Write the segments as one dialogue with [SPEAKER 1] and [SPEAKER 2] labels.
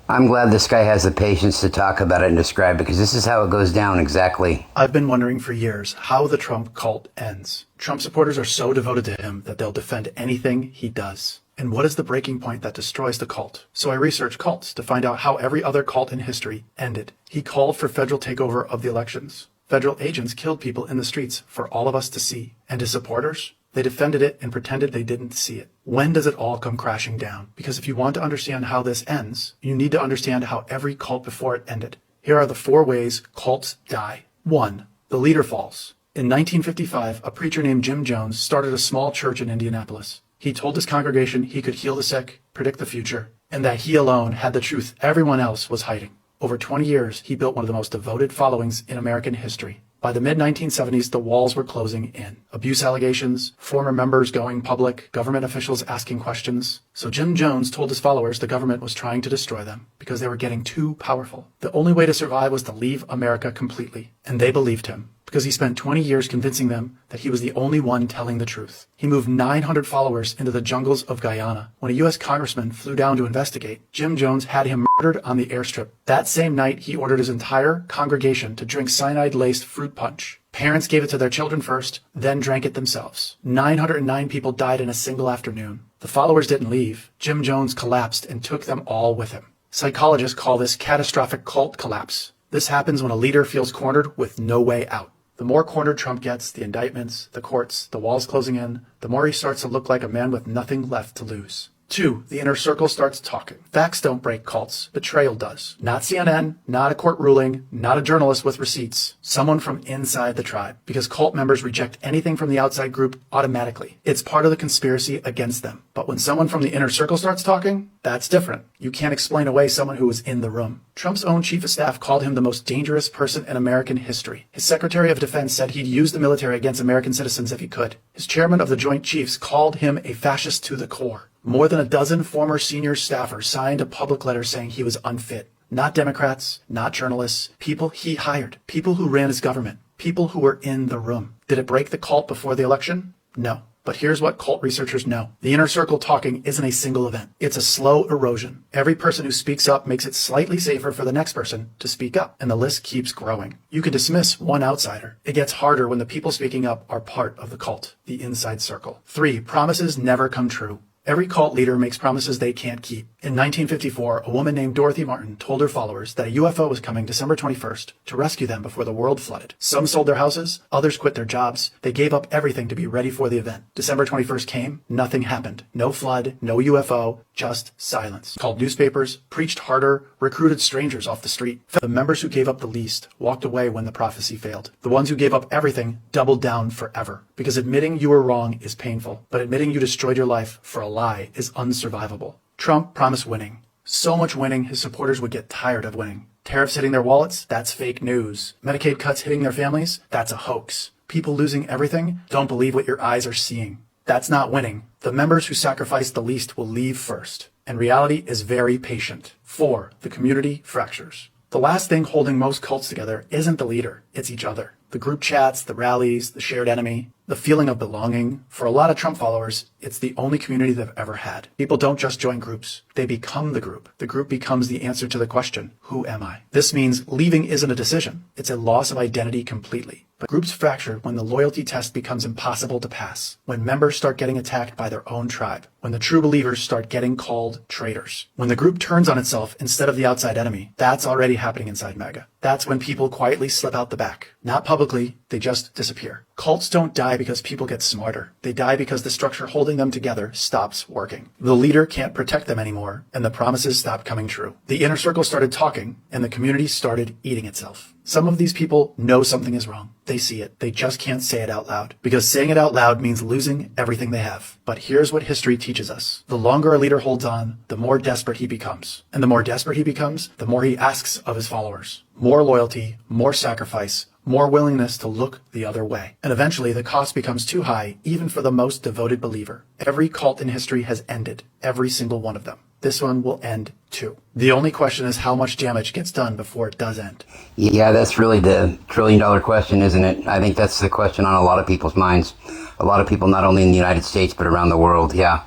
[SPEAKER 1] I'm glad this guy has the patience to talk about it and describe it, because this is how it goes down exactly.
[SPEAKER 2] I've been wondering for years how the Trump cult ends. Trump supporters are so devoted to him that they'll defend anything he does. And what is the breaking point that destroys the cult? So I researched cults to find out how every other cult in history ended. He called for federal takeover of the elections. Federal agents killed people in the streets for all of us to see. And his supporters? They defended it and pretended they didn't see it. When does it all come crashing down? Because if you want to understand how this ends, you need to understand how every cult before it ended. Here are the 4 ways cults die. 1. The leader falls. In 1955, a preacher named Jim Jones started a small church in Indianapolis. He told his congregation he could heal the sick, predict the future, and that he alone had the truth everyone else was hiding. Over 20 years, he built one of the most devoted followings in American history. By the mid-1970s, the walls were closing in. Abuse allegations, former members going public, government officials asking questions. So Jim Jones told his followers the government was trying to destroy them because they were getting too powerful. The only way to survive was to leave America completely. And they believed him, because he spent 20 years convincing them that he was the only one telling the truth. He moved 900 followers into the jungles of Guyana. When a U.S. congressman flew down to investigate, Jim Jones had him murdered on the airstrip. That same night, he ordered his entire congregation to drink cyanide-laced fruit punch. Parents gave it to their children first, then drank it themselves. 909 people died in a single afternoon. The followers didn't leave. Jim Jones collapsed and took them all with him. Psychologists call this catastrophic cult collapse. This happens when a leader feels cornered with no way out. The more cornered Trump gets, the indictments, the courts, the walls closing in, the more he starts to look like a man with nothing left to lose. 2. The inner circle starts talking. Facts don't break cults. Betrayal does. Not CNN, not a court ruling, not a journalist with receipts. Someone from inside the tribe. Because cult members reject anything from the outside group automatically. It's part of the conspiracy against them. But when someone from the inner circle starts talking, that's different. You can't explain away someone who was in the room. Trump's own chief of staff called him the most dangerous person in American history. His Secretary of Defense said he'd use the military against American citizens if he could. His chairman of the Joint Chiefs called him a fascist to the core. More than a dozen former senior staffers signed a public letter saying he was unfit. Not Democrats, not journalists, people he hired, people who ran his government, people who were in the room. Did it break the cult before the election? No. But here's what cult researchers know. The inner circle talking isn't a single event. It's a slow erosion. Every person who speaks up makes it slightly safer for the next person to speak up, and the list keeps growing. You can dismiss one outsider. It gets harder when the people speaking up are part of the cult, the inside circle. 3. Promises never come true. Every cult leader makes promises they can't keep. In 1954, a woman named Dorothy Martin told her followers that a UFO was coming December 21st to rescue them before the world flooded. Some sold their houses, others quit their jobs. They gave up everything to be ready for the event. December 21st came, nothing happened. No flood, no UFO, just silence. Called newspapers, preached harder, recruited strangers off the street. The members who gave up the least walked away when the prophecy failed. The ones who gave up everything doubled down forever. Because admitting you were wrong is painful, but admitting you destroyed your life for a lie is unsurvivable. Trump promised winning. So much winning, his supporters would get tired of winning. Tariffs hitting their wallets? That's fake news. Medicaid cuts hitting their families? That's a hoax. People losing everything? Don't believe what your eyes are seeing. That's not winning. The members who sacrifice the least will leave first. And reality is very patient. 4. The community fractures. The last thing holding most cults together isn't the leader, it's each other. The group chats, the rallies, the shared enemy, the feeling of belonging. For a lot of Trump followers, it's the only community they've ever had. People don't just join groups, they become the group. The group becomes the answer to the question, who am I? This means leaving isn't a decision, it's a loss of identity completely. But groups fracture when the loyalty test becomes impossible to pass, when members start getting attacked by their own tribe, when the true believers start getting called traitors. When the group turns on itself instead of the outside enemy, that's already happening inside MAGA. That's when people quietly slip out the back. Not publicly, they just disappear. Cults don't die because people get smarter. They die because the structure holding them together stops working. The leader can't protect them anymore, and the promises stop coming true. The inner circle started talking, and the community started eating itself. Some of these people know something is wrong. They see it. They just can't say it out loud. Because saying it out loud means losing everything they have. But here's what history teaches us. The longer a leader holds on, the more desperate he becomes. And the more desperate he becomes, the more he asks of his followers. More loyalty, more sacrifice, more willingness to look the other way. And eventually the cost becomes too high, even for the most devoted believer. Every cult in history has ended. Every single one of them. This one will end too. The only question is how much damage gets done before it does end.
[SPEAKER 1] Yeah, that's really the trillion-dollar question, isn't it? I think that's the question on a lot of people's minds. A lot of people, not only in the United States, but around the world. Yeah.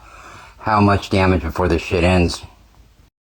[SPEAKER 1] How much damage before this shit ends?